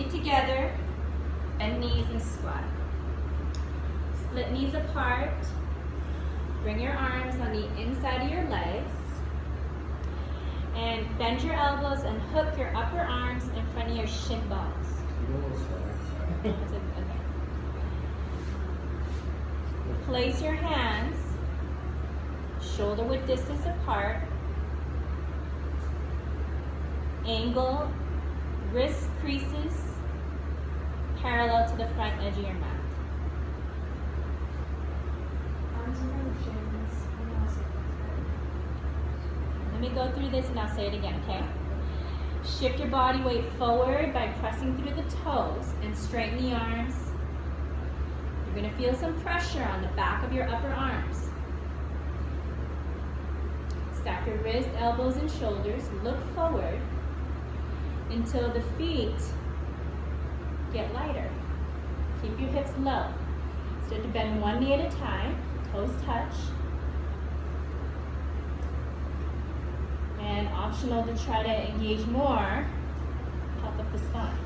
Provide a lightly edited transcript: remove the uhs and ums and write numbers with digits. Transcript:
feet together, bend knees and squat. Split knees apart. Bring your arms on the inside of your legs. And bend your elbows and hook your upper arms in front of your shin bones. Okay. Place your hands shoulder width distance apart. Angle wrist creases parallel to the front edge of your mat. Arms in front of shins. Let me go through this and I'll say it again, okay? Shift your body weight forward by pressing through the toes and straighten the arms. You're going to feel some pressure on the back of your upper arms. Stack your wrists, elbows, and shoulders. Look forward until the feet get lighter. Keep your hips low. Start to bend one knee at a time. Toes touch. And optional to try to engage more, pop up the spine.